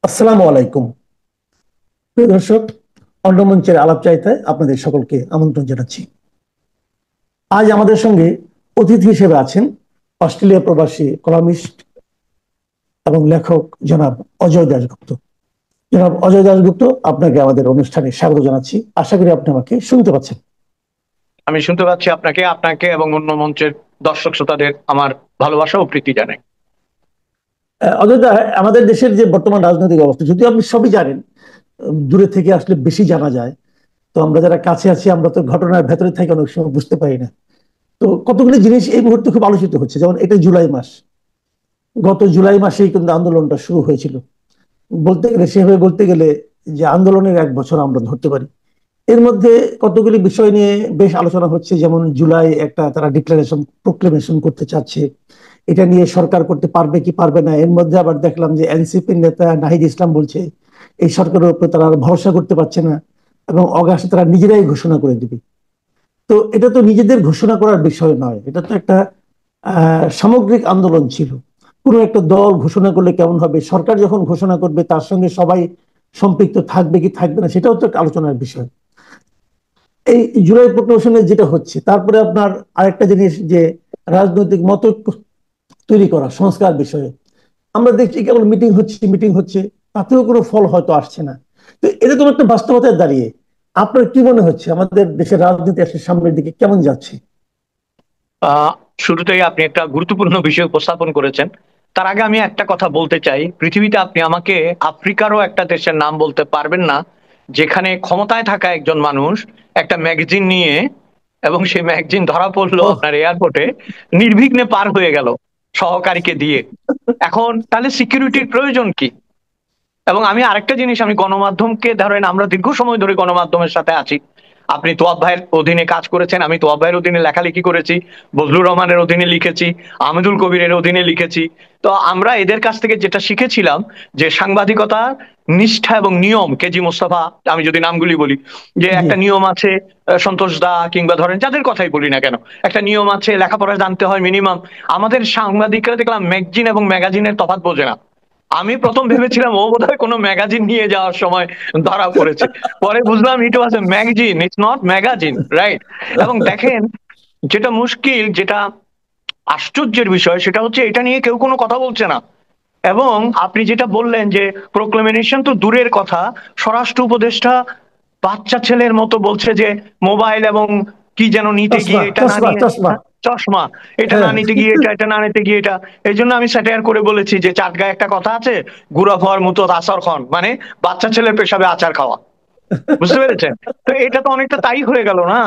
আসসালামু আলাইকুম। প্রিয় দর্শক, অন্যমঞ্চের আলাপ চাইতায় আপনাদের সকলকে আমন্ত্রণ জানাচ্ছি। আজ আমাদের সঙ্গে অতিথি হিসেবে আছেন অস্ট্রেলিয়া প্রবাসী কলামিস্ট এবং লেখক জনাব অজয় দাশগুপ্ত। জনাব অজয় দাশগুপ্ত, আপনাকে আমাদের অনুষ্ঠানে স্বাগত জানাচ্ছি। আশা করি আপনি আমাকে শুনতে পাচ্ছেন। আমি শুনতে পাচ্ছি আপনাকে আপনাকে এবং অন্য মঞ্চের দর্শক শ্রোতাদের আমার ভালোবাসা ও প্রীতি জানাই। অজয় দা, আমাদের দেশের যে বর্তমান রাজনৈতিক অবস্থা, যদিও আপনি সবই জানেন, দূরে থেকে আসলে বেশি জানা যায়। তো আমরা যারা কাছে আছি, আমরা তো ঘটনার ভেতরে থেকে অনেক সময় বুঝতে পারি না। তো কতগুলি জিনিস এই মুহূর্তে খুব আলোচিত হচ্ছে, যেমন এটা জুলাই মাস। গত জুলাই মাসেই কিন্তু আন্দোলনটা শুরু হয়েছিল। বলতে গেলে, সেভাবে বলতে গেলে, যে আন্দোলনের 1 বছর আমরা ধরতে পারি। এর মধ্যে কতগুলি বিষয় নিয়ে বেশ আলোচনা হচ্ছে, যেমন জুলাই একটা তারা ডিক্লারেশন প্রোক্লেমেশন করতে চাচ্ছে। এটা নিয়ে সরকার করতে পারবে কি পারবে না। এর মধ্যে আবার দেখলাম যে এনসিপির নেতা নাহিদ ইসলাম বলছে এই সরকারের উপর তারা আর ভরসা করতে পারছে না, এবং অগাস্টে তারা নিজেরাই ঘোষণা করে দিবে। তো এটা তো নিজেদের ঘোষণা করার বিষয় নয়, এটা তো একটা সামগ্রিক আন্দোলন ছিল। কোনো একটা দল ঘোষণা করলে কেমন হবে, সরকার যখন ঘোষণা করবে তার সঙ্গে সবাই সম্পৃক্ত থাকবে কি থাকবে না, সেটাও তো একটা আলোচনার বিষয়। এই জুলাই প্রোক্লেমেশনে যেটা হচ্ছে, তারপরে আপনার আরেকটা জিনিস, যে রাজনৈতিক মত তৈরি করা সংস্কার বিষয়ে আমরা দেখছি কেবল মিটিং হচ্ছে মিটিং হচ্ছে, তাতেও কোনো ফল হয়তো আসছে না। তো এটা তো একটা বাস্তবতায় দাঁড়িয়ে আপনার কি মনে হচ্ছে আমাদের দেশের রাজনীতি আসলে সামনের দিকে কেমন যাচ্ছে? আহ শুরুতেই আপনি একটা গুরুত্বপূর্ণ বিষয় উপস্থাপন করেছেন। তার আগে আমি একটা কথা বলতে চাই, পৃথিবীতে আপনি আমাকে আফ্রিকারও একটা দেশের নাম বলতে পারবেন না যেখানে ক্ষমতায় থাকা একজন মানুষ একটা ম্যাগাজিন নিয়ে, এবং সেই ম্যাগাজিন ধরা পড়লো ওহ, আপনার এয়ারপোর্টে, নির্বিঘ্নে পার হয়ে গেল সহকারীকে দিয়ে। এখন তাহলে সিকিউরিটির প্রয়োজন কি? এবং আমি আরেকটা জিনিস, আমি গণমাধ্যমকে ধরেন, আমরা দীর্ঘ সময় ধরে গণমাধ্যমের সাথে আছি। আপনি তোয়াব ভাইয়ের অধীনে কাজ করেছেন, আমি তোয়াব ভাইয়ের অধীনে লেখালেখি করেছি, বজলুর রহমানের অধীনে লিখেছি, আহমেদুল কবিরের অধীনে লিখেছি। তো আমরা এদের কাছ থেকে যেটা শিখেছিলাম, যে সাংবাদিকতা নিষ্ঠা এবং নিয়ম, কেজি মোস্তফা, আমি যদি নামগুলি বলি, যে জি। একটা নিয়ম আছে। সন্তোষ দা কিংবা ধরেন যাদের কথাই বলি না কেন, একটা নিয়ম আছে, লেখাপড়া জানতে হয় মিনিমাম। আমাদের সাংবাদিকরা দেখলাম ম্যাগজিন এবং ম্যাগাজিনের তফাৎ বোঝে না। আমি প্রথম ভেবেছিলাম ও বোধহয় কোনো ম্যাগাজিন নিয়ে যাওয়ার সময় ধরা পড়েছে। পরে বুঝলাম it was a magazine, it's not magazine, right? এবং দেখেন, যেটা মুশকিল, যেটা আশ্চর্যের বিষয়, সেটা হচ্ছে এটা নিয়ে কেউ কোনো কথা বলছে না। এবং আপনি যেটা বললেন যে প্রোক্লেমেশন তো দূরের কথা, স্বরাষ্ট্র উপদেষ্টা বাচ্চা ছেলের মতো বলছে যে মোবাইল এবং কি যেন নিতে চশমা গিয়ে এটা না চশমা নিয়ে, চশমা। হ্যাঁ, চশমা, এটা না হ্যাঁ। নিতে গিয়ে এটা, এটা না নিতে গিয়ে এটা। এই জন্য আমি স্যাটায়ার করে বলেছি যে চাটগায় একটা কথা আছে, গুড়া খাওয়ার মতো আচার খন, মানে বাচ্চা ছেলের পেশাবে আচার খাওয়া। বুঝতে পেরেছেন? তো এটা তো অনেকটা তাই হয়ে গেল না?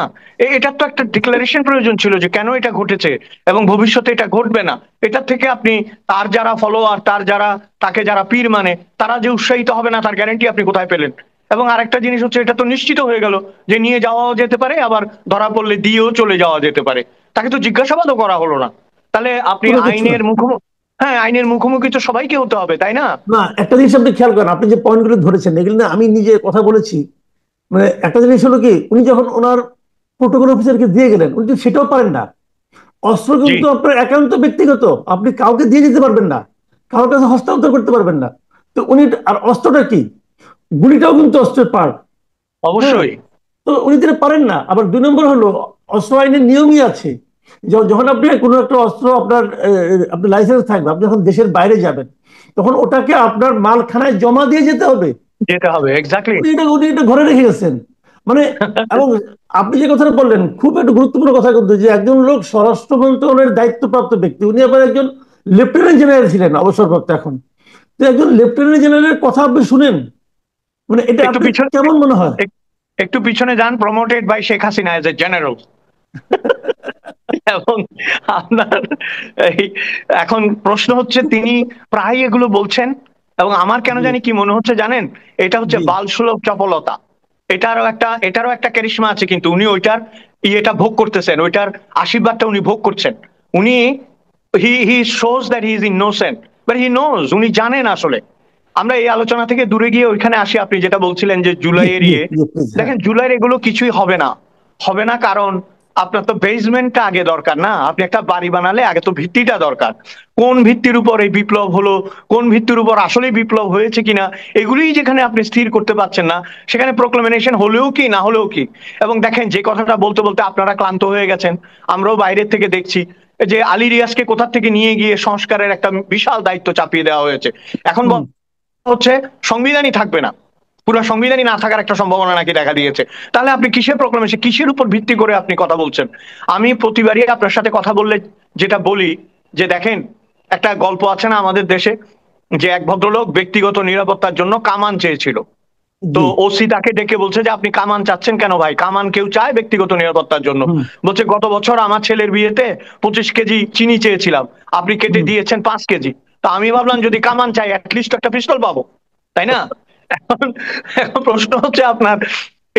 এটার তো একটা ডিক্লারেশন প্রয়োজন ছিল যে কেন এটা ঘটেছে এবং ভবিষ্যতে এটা ঘটবে না। এটার থেকে আপনি, তার যারা ফলোয়ার, তার যারা, তাকে যারা পীর মানে, তারা যে উৎসাহিত হবে না তার গ্যারান্টি আপনি কোথায় পেলেন? এবং আরেকটা জিনিস হচ্ছে, এটা তো নিশ্চিত হয়ে গেল যে নিয়ে যাওয়াও যেতে পারে, আবার ধরা পড়লে দিয়েও চলে যাওয়া যেতে পারে। তাকে তো জিজ্ঞাসাবাদও করা হলো না। তাহলে আপনি কোনো কিছু না। আইনের মুখোমুখি, হ্যাঁ, আইনের মুখোমুখি তো সবাইকে হতে হবে, তাই না? না, একটা জিনিস আপনি খেয়াল করেন, আপনি যে পয়েন্টগুলো ধরেছেন এগুলো না আমি নিজে কথা বলেছি। মানে একটা জিনিস হলো কি, উনি যখন ওনার প্রোটোকল অফিসারকে দিয়ে গেলেন, উনি তো সেটাও পারেন না। অস্ত্র জি। কিন্তু আপনার একান্ত ব্যক্তিগত, আপনি কাউকে দিয়ে দিতে পারবেন না, কারোর কাছে হস্তান্তর করতে পারবেন না। তো উনি, আর অস্ত্রটা কি, গুলিটাও কিন্তু অস্ত্রের পার্ট। হ্যাঁ। অবশ্যই। তো উনি যেটা পারেন না। আবার 2 নম্বর হলো, অস্ত্র আইনের নিয়মই আছে, যখন আপনি কোনো একটা অস্ত্র আপনার আপনার লাইসেন্স থাকবে, আপনি যখন দেশের বাইরে যাবেন তখন ওটাকে আপনার মালখানায় জমা দিয়ে যেতে হবে। যেতে হবে, এক্স্যাক্টলি। উনি এটা ঘরে রেখে গেছেন। মানে, এবং আপনি যে কথাটা বললেন খুব একটা গুরুত্বপূর্ণ কথা, কিন্তু যে একজন লোক স্বরাষ্ট্র মন্ত্রণালয়ের দায়িত্বপ্রাপ্ত ব্যক্তি, উনি আবার একজন লেফটেন্যান্ট জেনারেল ছিলেন, অবসরপ্রাপ্ত এখন। তো একজন লেফটেন্যান্ট জেনারেলের কথা আপনি শুনেন, মানে এটা একটু আপনার পিছনে, কেমন মনে হয়? একটু পিছনে যান, promoted by Sheikh Hasina as a general. এবং আপনার এই, এখন প্রশ্ন হচ্ছে, তিনি প্রায় এগুলো বলছেন। এবং আমার কেন জি। জানি কি মনে হচ্ছে জানেন, এটা হচ্ছে জি। বালসুলভ চপলতা। এটারও একটা ক্যারিশমা আছে, কিন্তু উনি ওইটার ইয়েটা ভোগ করতেছেন, ওইটার আশীর্বাদটা উনি ভোগ করছেন। উনি, হি shows that he is innocent, but he knows, উনি জানেন আসলে। আমরা এই আলোচনা থেকে দূরে গিয়ে ওইখানে আসি, আপনি যেটা বলছিলেন যে জি। জুলাইয়ের জি। ইয়ে। জি প্লিজ। হ্যাঁ। দেখেন, জুলাইয়ের এগুলো কিছুই হবে না। হবে না, কারণ আপনার তো বেসমেন্টটা আগে দরকার না? আপনি একটা বাড়ি বানালে আগে তো ভিত্তিটা দরকার। কোন ভিত্তির উপর এই বিপ্লব হলো, কোন ভিত্তির উপর আসলেই বিপ্লব হয়েছে কিনা, এগুলিই যেখানে আপনি স্থির করতে পারছেন না, সেখানে প্রোক্লামেশন হলেও কি না হলেও কি। এবং দেখেন, যে কথাটা বলতে বলতে আপনারা ক্লান্ত হয়ে গেছেন, আমরাও বাইরের থেকে দেখছি যে আলী রিয়াজকে কোথা থেকে নিয়ে গিয়ে সংস্কারের একটা বিশাল দায়িত্ব চাপিয়ে দেওয়া হয়েছে। এখন হুম। হচ্ছে সংবিধানই থাকবে না, পুরো সংবিধানই না থাকার একটা সম্ভাবনা নাকি দেখা দিয়েছে। তাহলে আপনি কিসের প্রোক্লামেশন, কিসের উপর ভিত্তি করে আপনি কথা বলছেন? আমি প্রতিবারই আপনার সাথে কথা বললে যেটা বলি যে দেখেন, একটা গল্প আছে না আমাদের দেশে, যে এক ভদ্রলোক ব্যক্তিগত নিরাপত্তার জন্য কামান চেয়েছিল। তো জি। ওসি তাকে ডেকে বলছে যে আপনি কামান চাচ্ছেন কেন ভাই? কামান কেউ চায় ব্যক্তিগত নিরাপত্তার জন্য। হুম। বলছে গত বছর আমার ছেলের বিয়েতে 25 কেজি চিনি চেয়েছিলাম, আপনি কেটে হুম। দিয়েছেন 5 কেজি। তা আমি ভাবলাম যদি কামান চাই অ্যাটলিস্ট একটা পিস্তল পাবো, তাই না? এখন এখন প্রশ্ন হচ্ছে আপনার,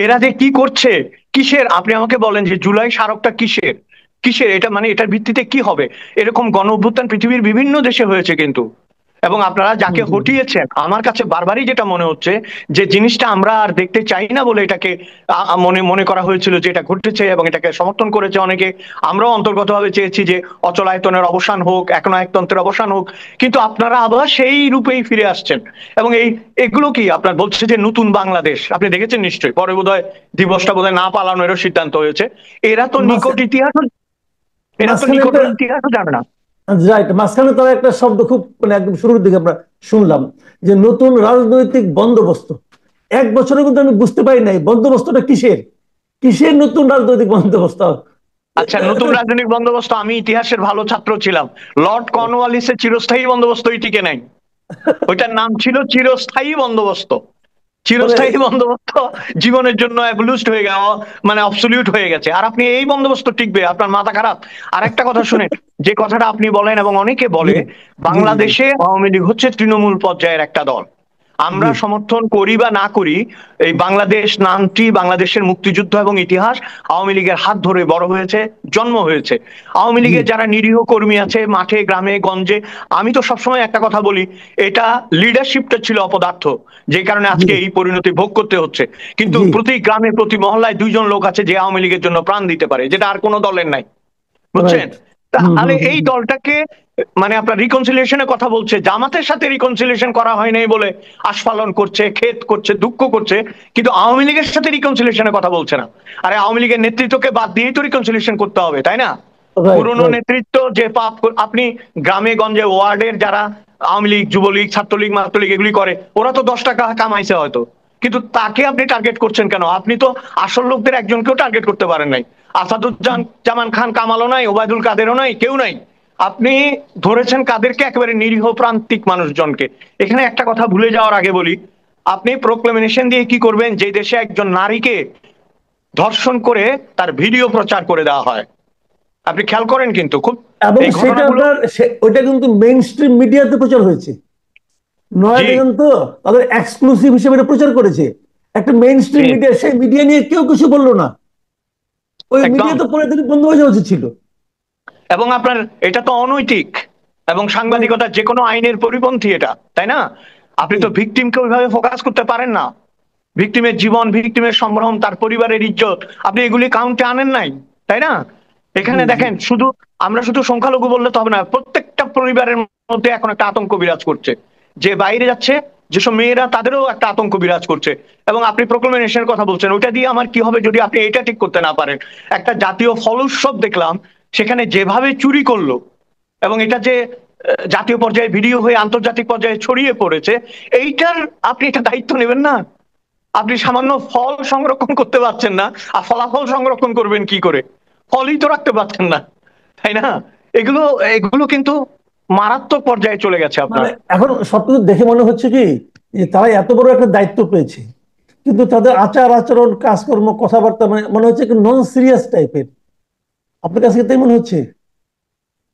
এরা যে কি করছে, কিসের, আপনি আমাকে বলেন যে জুলাই স্মারকটা কিসের, কিসের এটা, মানে এটার ভিত্তিতে কি হবে? এরকম গণ অভ্যুত্থান পৃথিবীর বিভিন্ন দেশে হয়েছে কিন্তু। এবং আপনারা হুম। যাকে হুম। হটিয়েছেন, আমার কাছে বারবারই যেটা মনে হচ্ছে যে জিনিসটা আমরা আর দেখতে চাই না বলে এটাকে মনে মনে করা হয়েছিল যে এটা ঘটেছে, এবং এটাকে সমর্থন করেছে অনেকে। আমরাও অন্তর্গতভাবে চেয়েছি যে অচলায়তনের অবসান হোক, একনায়কতন্ত্রের অবসান হোক, কিন্তু আপনারা আবার সেই রূপেই ফিরে আসছেন। এবং এগুলো কি আপনার বলছে যে নতুন বাংলাদেশ, আপনি দেখেছেন নিশ্চয়ই, পরে বোধহয় দিবসটা বোধহয় না পালানোরও সিদ্ধান্ত হয়েছে। এরা তো নিকট মাঝখানে ইতিহাস, এরা তো মাঝখানে নিকট একটা ইতিহাসও জানে না। রাইট, মাঝখানে তারা একটা শব্দ খুব মানে একদম শুরুর দিকে আমরা শুনলাম যে নতুন রাজনৈতিক বন্দোবস্ত। এক বছরে কিন্তু আমি বুঝতে পারি নাই বন্দোবস্তটা কিসের, কিসের নতুন রাজনৈতিক বন্দোবস্ত। আচ্ছা, নতুন রাজনৈতিক বন্দোবস্ত, আমি ইতিহাসের ভালো ছাত্র ছিলাম, লর্ড কর্নওয়ালিসের চিরস্থায়ী বন্দোবস্ত টিকে নাই। ওইটার নাম ছিল চিরস্থায়ী বন্দোবস্ত। মানে চিরস্থায়ী বন্দোবস্ত জীবনের জন্য অ্যাবলিউশড হয়ে গেল, মানে অবসলিউট হয়ে গেছে। আর আপনি এই বন্দোবস্ত টিকবে? আপনার মাথা খারাপ। আর একটা কথা শুনেন, যে কথাটা আপনি বলেন এবং অনেকে জি বলে, জি জি জি বাংলাদেশে আওয়ামী লীগ হচ্ছে তৃণমূল পর্যায়ের একটা দল। আমরা জি সমর্থন করি বা না করি, এই বাংলাদেশ নামটি, বাংলাদেশের মুক্তিযুদ্ধ এবং ইতিহাস আওয়ামী লীগের হাত ধরে বড় হয়েছে, জন্ম হয়েছে। আওয়ামী জি লীগের যারা নিরীহ কর্মী আছে মাঠে গ্রামে গঞ্জে, আমি তো সবসময় একটা কথা বলি, এটা লিডারশিপটা ছিল অপদার্থ, যে কারণে জি আজকে এই পরিণতি ভোগ করতে হচ্ছে। কিন্তু জি। প্রতি গ্রামে প্রতি মহল্লায় 2 জন লোক আছে যে আওয়ামী লীগের জন্য প্রাণ দিতে পারে, যেটা আর কোনো দলের নাই, বুঝছেন? রাইট। হুম তাহলে হুম হুম এই হুম। দলটাকে, মানে আপনার রিকনসিলিয়েশনের কথা বলছে, জামাতের সাথে রিকনসিলিয়েশন করা হয় নাই বলে আস্ফালন করছে, খেদ করছে, দুঃখ করছে, কিন্তু আওয়ামী লীগের সাথে রিকনসিলিয়েশনের কথা বলছে না। আরে আওয়ামী লীগের নেতৃত্বকে বাদ দিয়েই তো রিকনসিলিয়েশন করতে হবে, তাই না? রাইট পুরনো রাইট। নেতৃত্ব যে পাপ আপনি গ্রামে গঞ্জে ওয়ার্ডের যারা আওয়ামী লীগ, যুবলীগ, ছাত্রলীগ, মাত্রলীগ এগুলি করে, ওরা তো 10 টাকা কামাইছে হয়তো, কিন্তু তাকে আপনি টার্গেট করছেন কেন? আপনি তো আসল লোকদের একজনকেও টার্গেট করতে পারেন নাই। আসাদুজ্জামান খান কামালও নাই, ওবায়দুল কাদেরও নাই, কেউ নাই। আপনি ধরেছেন কাদেরকে? একেবারে নিরীহ প্রান্তিক মানুষজনকে। এখানে একটা কথা ভুলে যাওয়ার আগে বলি, আপনি প্রোক্লেমেশন দিয়ে কি করবেন যে দেশে একজন নারীকে ধর্ষণ করে তার ভিডিও প্রচার করে দেওয়া হয়? আপনি খেয়াল করেন কিন্তু খুব এবং এই সেটা ঘটনাগুলো। আপনার ওইটা কিন্তু মেইন স্ট্রিম মিডিয়াতে প্রচার হয়েছে। নয়া জি, দেখেন তো, তাদের এক্সক্লুসিভ হিসেবে এটা প্রচার করেছে একটা মেইন জি, স্ট্রিম মিডিয়া, সেই মিডিয়া নিয়ে কেউ কিছু বললো না। ওই একদম। মিডিয়া তো পরে থেকে বন্ধ হয়ে যাওয়া উচিত ছিল। এবং আপনার এটা তো অনৈতিক, এবং মানে সাংবাদিকতার যে কোনো আইনের পরিপন্থী এটা, তাই না? আপনি জি তো ভিকটিমকে ওইভাবে ফোকাস করতে পারেন না। ভিকটিমের জীবন, ভিকটিমের সম্ভ্রম, তার পরিবারের ইজ্জত, আপনি এগুলি কাউন্টে আনেন নাই, তাই না? জি এখানে জি দেখেন, শুধু আমরা শুধু সংখ্যালঘু বললে তো হবে না, প্রত্যেকটা পরিবারের মধ্যে এখন একটা আতঙ্ক বিরাজ করছে। যে বাইরে যাচ্ছে, যেসব মেয়েরা, তাদেরও একটা আতঙ্ক বিরাজ করছে। এবং আপনি প্রোক্লেমেশনের কথা বলছেন, ওইটা দিয়ে আমার কি হবে যদি আপনি এটা ঠিক করতে না পারেন? একটা জাতীয় ফল উৎসব দেখলাম, সেখানে যেভাবে চুরি করলো, এবং এটা যে জাতীয় পর্যায়ে ভিডিও হয়ে আন্তর্জাতিক পর্যায়ে ছড়িয়ে পড়েছে, এইটার আপনি এটা দায়িত্ব নেবেন না? আপনি সামান্য ফল সংরক্ষণ করতে পারছেন না, আর ফলাফল সংরক্ষণ করবেন কি করে? ফলই তো রাখতে পারছেন না, তাই না? এগুলো এগুলো কিন্তু মারাত্মক পর্যায়ে চলে গেছে মানে আপনার। এখন সবকিছু দেখে মনে হচ্ছে কি যে তারা এত বড় একটা দায়িত্ব পেয়েছে, কিন্তু তাদের আচার আচরণ কাজকর্ম কথাবার্তা মানে মনে হচ্ছে নন সিরিয়াস টাইপের। আপনার কাছে কি তাই মনে হচ্ছে?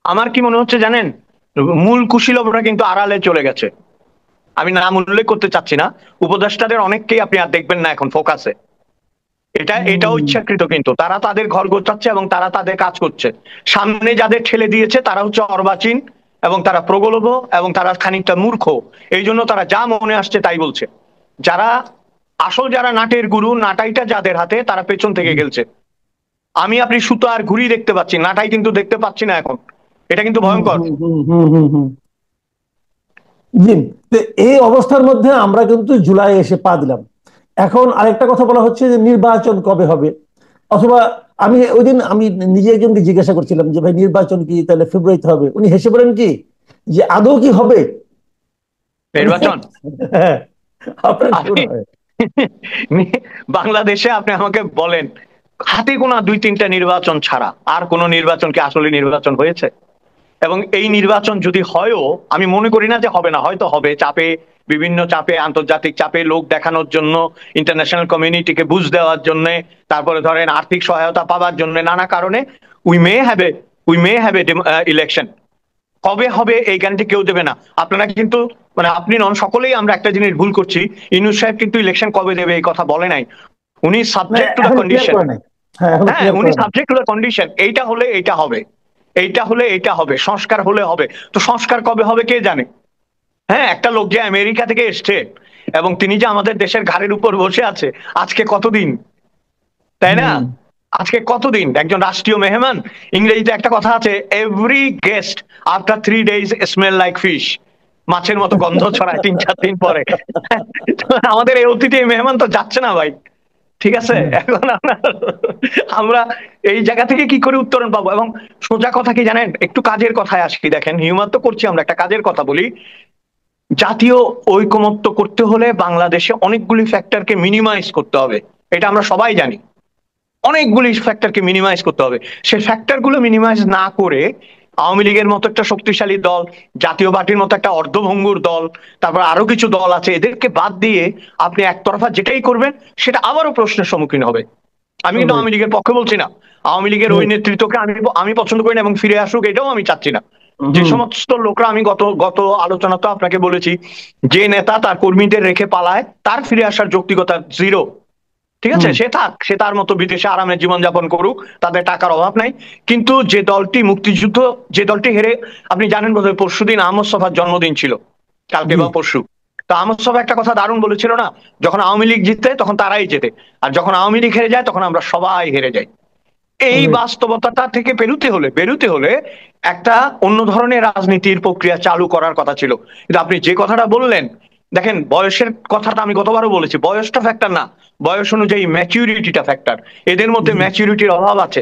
আমার কি মনে হচ্ছে জানেন, মূল কুশীলবরা কিন্তু আড়ালে চলে গেছে। আমি নাম উল্লেখ করতে চাচ্ছি না, উপদেষ্টাদের অনেককেই আপনি আর দেখবেন না এখন ফোকাসে। এটাও হুম। ইচ্ছাকৃত, কিন্তু তারা তাদের ঘর গোছাচ্ছে এবং তারা তাদের কাজ করছে। সামনে যাদের ঠেলে দিয়েছে তারা হচ্ছে অর্বাচীন, এবং তারা প্রগল্ভ, এবং তারা খানিকটা মূর্খ। এই জন্য তারা যা মনে আসছে তাই বলছে। যারা আসল, যারা নাটের গুরু, নাটাইটা যাদের হাতে, তারা পেছন থেকে জি খেলছে। আমি আপনি সুতো আর ঘুড়ি দেখতে পাচ্ছি, নাটাই কিন্তু দেখতে পাচ্ছি না এখন। এটা কিন্তু হুম ভয়ঙ্কর। হুম হুম হুম হুম হুম। জি। তো এই অবস্থার মধ্যে আমরা কিন্তু জুলাই এসে পা দিলাম। এখন আরেকটা কথা বলা হচ্ছে যে নির্বাচন কবে হবে, অথবা আমি ওই দিন আমি নিজে একজনকে জিজ্ঞাসা করছিলাম যে ভাই নির্বাচন কি তাহলে ফেব্রুয়ারিতে হবে, উনি হেসে বলেন কি যে আদৌ কি হবে। মানে নির্বাচন হ্যাঁ, আপনার কি আপনি মনে হয়? বাংলাদেশে আপনি আমাকে বলেন, হাতে গোনা 2-3টা নির্বাচন ছাড়া আর কোন নির্বাচন কি আসলে নির্বাচন হয়েছে? এবং এই নির্বাচন যদি হয়ও, আমি মনে করি না যে হবে না, হয়তো হবে চাপে, বিভিন্ন চাপে, আন্তর্জাতিক চাপে, লোক দেখানোর জন্য, ইন্টারন্যাশনাল কমিউনিটিকে বুঝ দেওয়ার জন্য, তারপরে ধরেন আর্থিক সহায়তা পাওয়ার জন্য, নানা কারণে we may have a election. কবে হবে এই গ্যারান্টি কেউ দেবে না। আপনারা কিন্তু, মানে আপনি নন, সকলেই আমরা একটা জিনিস ভুল করছি। ইউনূস সাহেব কিন্তু ইলেকশন কবে দেবে এই কথা বলে নাই। উনি না, সাবজেক্ট টু দ্য এখনো ক্লিয়ার কন্ডিশন। করে নাই। হ্যাঁ, এখনো হ্যাঁ, ক্লিয়ার উনি করে নাই। সাবজেক্ট টু দ্য কন্ডিশন, এইটা হলে এইটা হবে, এইটা হলে এইটা হবে, সংস্কার হলে হবে। তো সংস্কার কবে হবে কে জানে? হ্যাঁ, একটা লোক যে আমেরিকা থেকে এসছে এবং তিনি যে আমাদের দেশের ঘাড়ের উপর বসে আছে আজকে কতদিন, তাই না? হুম। আজকে কতদিন একজন রাষ্ট্রীয় মেহমান, ইংরেজিতে একটা কথা আছে, every guest after 3 days smell like fish. মাছের মতো গন্ধ ছড়ায় 3-4 দিন পরে। তো আমাদের এই অতিথি এই মেহমান তো যাচ্ছে না ভাই। ঠিক আছে, হুম। এখন আমরা এই জায়গা থেকে কি করে উত্তরণ পাবো? এবং সোজা কথা কি জানেন, একটু কাজের কথায় আসি, দেখেন হিউমার তো করছি, আমরা একটা কাজের কথা বলি। জাতীয় ঐকমত্য করতে হলে বাংলাদেশে অনেকগুলি ফ্যাক্টরকে মিনিমাইজ করতে হবে, এটা আমরা সবাই জানি। অনেকগুলি ফ্যাক্টরকে মিনিমাইজ করতে হবে। সেই ফ্যাক্টরগুলো মিনিমাইজ না করে আওয়ামী লীগের মতো একটা শক্তিশালী দল, জাতীয় পার্টির মতো একটা অর্ধভঙ্গুর দল, তারপর আরো কিছু দল আছে, এদেরকে বাদ দিয়ে আপনি একতরফা যেটাই করবেন সেটা আবারও প্রশ্নের সম্মুখীন হবে। আমি কিন্তু রাইট। আওয়ামী লীগের পক্ষে বলছি না, আওয়ামী লীগের ওই রাইট। নেতৃত্বকে আমি আমি পছন্দ করি না এবং ফিরে আসুক এটাও আমি চাচ্ছি না। যে হুম। সমস্ত লোকরা, আমি গত গত আলোচনা তো আপনাকে বলেছি, যে নেতা তার কর্মীদের রেখে পালায় তার ফিরে আসার যৌক্তিকতা জিরো। ঠিক আছে, হুম। সে থাক, সে তার মতো বিদেশে আরামে জীবনযাপন করুক, তাদের টাকার অভাব নাই। কিন্তু যে দলটি মুক্তিযুদ্ধ, যে দলটি হেরে, আপনি জানেন বোধহয় পরশুদিন আহমদ ছফার জন্মদিন ছিল, কালকে জি। বা পরশু। তো আহমদ ছফা একটা কথা দারুণ বলেছিল না, যখন আওয়ামী লীগ জিতে তখন তারাই জেতে, আর যখন আওয়ামী লীগ হেরে যায় তখন আমরা সবাই হেরে যাই। এই রাইট। বাস্তবতাটা থেকে বেরুতে হলে একটা অন্য ধরনের রাজনীতির প্রক্রিয়া চালু করার কথা ছিল। কিন্তু আপনি যে কথাটা বললেন, দেখেন বয়সের কথাটা আমি গতবারও বলেছি, বয়সটা ফ্যাক্টর না, বয়স অনুযায়ী ম্যাচিউরিটিটা ফ্যাক্টর। এদের মধ্যে জি। ম্যাচিউরিটির অভাব আছে,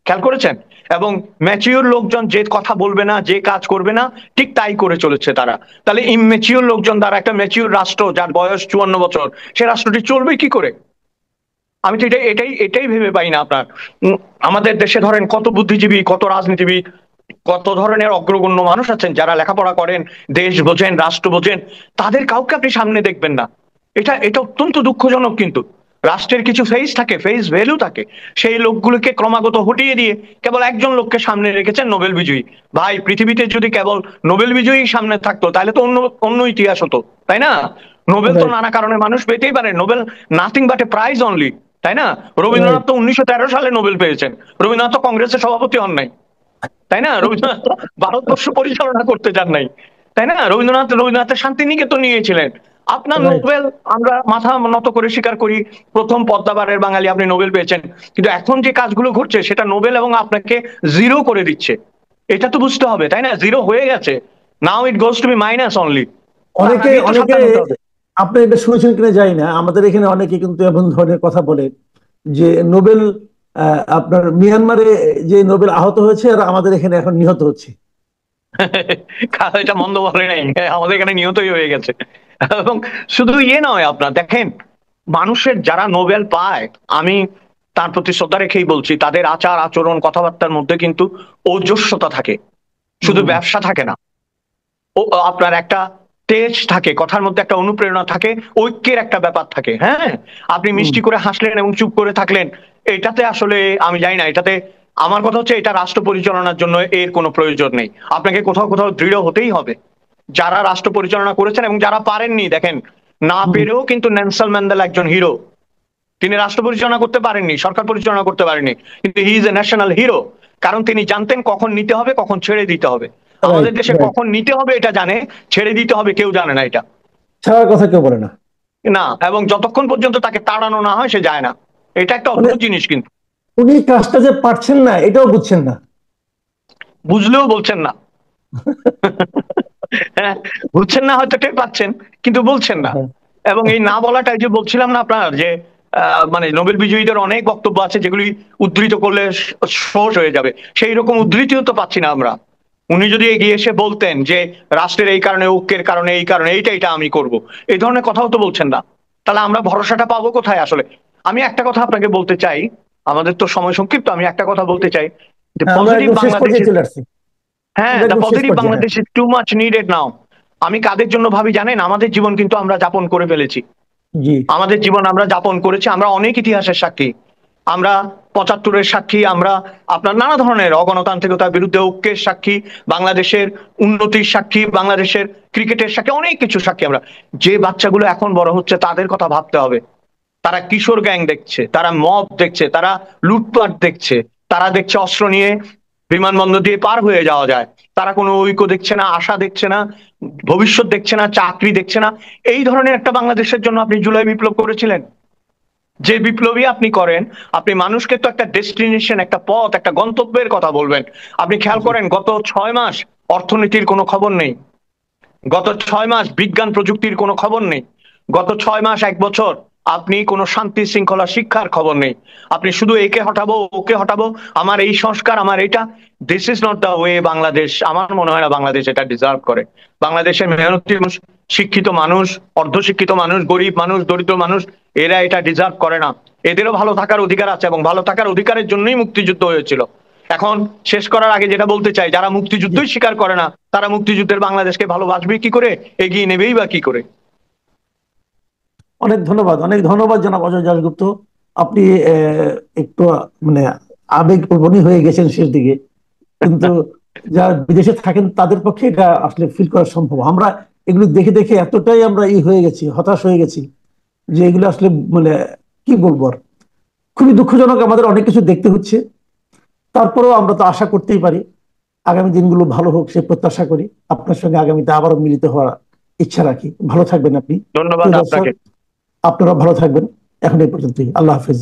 খেয়াল করেছেন? এবং ম্যাচিউর লোকজন যে কথা বলবে না, যে কাজ করবে না, ঠিক তাই করে চলেছে তারা। তাহলে ইমম্যাচিউর লোকজন দ্বারা একটা ম্যাচিউর রাষ্ট্র, যার বয়স 54 বছর, সে রাষ্ট্রটি চলবে কি করে? আমি তো এটাই এটাই এটাই ভেবে পাই না আপনার। উম, আমাদের দেশে ধরেন কত বুদ্ধিজীবী, কত রাজনীতিবিদ, কত ধরনের অগ্রগণ্য মানুষ আছেন যারা লেখাপড়া করেন, দেশ বোঝেন, রাষ্ট্র বোঝেন, তাদের কাউকে আপনি সামনে দেখবেন না। এটা এটা অত্যন্ত দুঃখজনক। কিন্তু রাষ্ট্রের কিছু ফেস থাকে, ফেস ভ্যালু থাকে, সেই লোকগুলোকে ক্রমাগত হটিয়ে দিয়ে কেবল একজন লোককে সামনে রেখেছেন, নোবেল বিজয়ী। ভাই, পৃথিবীতে যদি কেবল নোবেল বিজয়ী সামনে থাকতো তাহলে তো অন্য অন্য ইতিহাস হতো, তাই না? নোবেল তো রাইট। নানা কারণে মানুষ পেতেই পারে, Nobel nothing but a prize only, তাই না? রাইট। রবীন্দ্রনাথ তো 1913 সালে নোবেল পেয়েছেন, রবীন্দ্রনাথ তো কংগ্রেসের সভাপতি হন নাই, তাই না? রবীন্দ্রনাথ তো ভারতবর্ষ পরিচালনা করতে চান নাই, তাই না? রবীন্দ্রনাথের শান্তিনিকেতন নিয়েছিলেন। আপনার রাইট। নোবেল, আমরা মাথা নত করে স্বীকার করি, প্রথম পদ্মাবারের বাঙালি আপনি নোবেল পেয়েছেন। কিন্তু এখন যে কাজগুলো ঘটছে সেটা নোবেল এবং আপনাকে জিরো করে দিচ্ছে। এটা তো বুঝতে হবে, তাই না? জিরো হয়ে গেছে, now it goes to be minus only. তার অনেকে আগেই তো অনেকে সাবধান হতে হবে। আপনি এটা শুনেছেন কিনা জানি না, আমাদের এখানে অনেকে কিন্তু এমন ধরনের কথা বলে যে নোবেল আপনার মিয়ানমারে যে নোবেল আহত হয়েছে আর আমাদের এখানে এখন নিহত হচ্ছে। এটা মন্দ বলে নাই, আমাদের এখানে নিহতই হয়ে গেছে। এবং শুধু ইয়ে নয়, আপনার দেখেন, মানুষের যারা নোবেল পায়, আমি তার প্রতি শ্রদ্ধা রেখেই বলছি, তাদের আচার আচরণ কথাবার্তার মধ্যে কিন্তু ওজস্বতা থাকে, শুধু হুম। ব্যবসা থাকে না। ও, আপনার একটা তেজ থাকে, কথার মধ্যে একটা অনুপ্রেরণা থাকে, ঐক্যের একটা ব্যাপার থাকে। হ্যাঁ, আপনি হুম। মিষ্টি করে হাসলেন এবং চুপ করে থাকলেন, এটাতে আসলে আমি জানি না, এটাতে আমার কথা হচ্ছে এটা রাষ্ট্র পরিচালনার জন্য এর কোনো প্রয়োজন নেই। আপনাকে কোথাও কোথাও দৃঢ় হতেই হবে। যারা রাষ্ট্র পরিচালনা করেছেন এবং যারা পারেননি, দেখেন, না হুম। পেরেও কিন্তু নেলসন ম্যান্ডেলা একজন হিরো। তিনি রাষ্ট্র পরিচালনা করতে পারেননি, সরকার পরিচালনা করতে পারেননি, কিন্তু he is a national hero. কারণ তিনি জানতেন কখন নিতে হবে, কখন ছেড়ে দিতে হবে। আমাদের রাইট। দেশে রাইট। কখন নিতে হবে এটা জানে, ছেড়ে দিতে হবে কেউ জানে না এটা। ছাড়ার কথা কেউ বলে না। না, এবং যতক্ষণ পর্যন্ত তাকে তাড়ানো না হয় সে যায় না। এটা একটা মানে অদ্ভুত জিনিস কিন্তু। উনি কাজটা যে পারছেন না এটাও বুঝছেন না। বুঝলেও বলছেন না। হ্যাঁ, বুঝছেন না হয়তো টের পাচ্ছেন, কিন্তু বলছেন না। হ্যাঁ, এবং এই না বলাটাই যে বলছিলাম না আপনার যে মানে নোবেল বিজয়ীদের অনেক বক্তব্য আছে যেগুলি উদ্ধৃত করলে সোজ হয়ে যাবে, সেই রকম উদ্ধৃতিও তো পাচ্ছি না আমরা। উনি যদি এগিয়ে এসে বলতেন যে রাষ্ট্রের এই কারণে, ঐক্যের কারণে, এই কারণে এইটা এটা আমি করব, এই ধরনের কথাও তো বলছেন না। তাহলে আমরা ভরসাটা পাবো কোথায় আসলে? আমি একটা কথা আপনাকে বলতে চাই, আমাদের তো সময় সংক্ষিপ্ত, আমি একটা কথা বলতে চাই যে হ্যাঁ, আমরা পজিটিভ একদম শেষ বাংলাদেশ, পর্যায়ে চলে আসছি। হ্যাঁ, আমরা দ্য একদম শেষ পজিটিভ পর্যায়ে, হ্যাঁ। Bangladesh is too much needed now. আমি কাদের জন্য ভাবি জানেন? আমাদের জীবন কিন্তু আমরা যাপন করে ফেলেছি। জি। আমাদের জীবন আমরা যাপন করেছি, আমরা অনেক ইতিহাসের সাক্ষী। আমরা 75-এর সাক্ষী, আমরা আপনার নানা ধরনের অগণতান্ত্রিকতার বিরুদ্ধে ঐক্যের সাক্ষী, বাংলাদেশের উন্নতির সাক্ষী, বাংলাদেশের ক্রিকেটের সাক্ষী, অনেক কিছু সাক্ষী আমরা। যে বাচ্চাগুলো এখন বড় হচ্ছে তাদের কথা ভাবতে হবে। তারা কিশোর গ্যাং দেখছে, তারা মব দেখছে, তারা লুটপাট দেখছে, তারা দেখছে অস্ত্র নিয়ে বিমানবন্দর দিয়ে পার হয়ে যাওয়া যায়। তারা কোনো ঐক্য দেখছে না, আশা দেখছে না, ভবিষ্যৎ দেখছে না, চাকরি দেখছে না। এই ধরনের একটা বাংলাদেশের জন্য আপনি জুলাই বিপ্লব করেছিলেন। যে বিপ্লবী আপনি করেন, আপনি মানুষকে তো একটা ডেস্টিনেশন, একটা পথ, একটা গন্তব্যের কথা বলবেন। আপনি খেয়াল জি। করেন গত 6 মাস অর্থনীতির কোনো খবর নেই, গত 6 মাস বিজ্ঞান প্রযুক্তির কোনো খবর নেই, গত 6 মাস, 1 বছর আপনি কোনো শান্তি শৃঙ্খলা শিক্ষার খবর নেই। আপনি শুধু একে হটাবো, ওকে হটাবো, আমার এই সংস্কার, আমার এটা। This is not the way Bangladesh. আমার মনে হয় না বাংলাদেশ এটা ডিজার্ভ করে। বাংলাদেশের মেহনতি মানুষ, শিক্ষিত মানুষ, অর্ধশিক্ষিত মানুষ, গরিব মানুষ, দরিদ্র মানুষ, এরা এটা ডিজার্ভ করে না। এদেরও ভালো থাকার অধিকার আছে, এবং ভালো থাকার অধিকারের জন্যই মুক্তিযুদ্ধ হয়েছিল। এখন শেষ করার আগে যেটা বলতে চাই, যারা জি। মুক্তিযুদ্ধই স্বীকার করে না, তারা মুক্তিযুদ্ধের বাংলাদেশকে ভালোবাসবে কি করে, এগিয়ে নেবেই বা কি করে? অনেক ধন্যবাদ, অনেক ধন্যবাদ জনাব অজয় দাশগুপ্ত। আপনি একটু মানে আবেগপ্রবণই হয়ে গেছেন শেষ দিকে, কিন্তু যারা বিদেশে থাকেন তাদের পক্ষে এটা আসলে ফিল করা সম্ভব। আমরা এগুলো দেখে দেখে এতটাই আমরা হয়ে গেছি, হতাশ হয়ে গেছি, যে এগুলো আসলে মানে কি বলবো আর। খুবই দুঃখজনক, আমাদের অনেক কিছু দেখতে হচ্ছে। তারপরেও আমরা তো আশা করতেই পারি আগামী দিনগুলো ভালো হোক, সে প্রত্যাশা করি। আপনার সঙ্গে আগামীতে আবারও মিলিত হওয়ার ইচ্ছা রাখি। ভালো থাকবেন আপনি। ধন্যবাদ প্রিয় দর্শক, আপনাকে। আপনারা ভালো থাকবেন। এখন এই পর্যন্তই। আল্লাহ হাফেজ।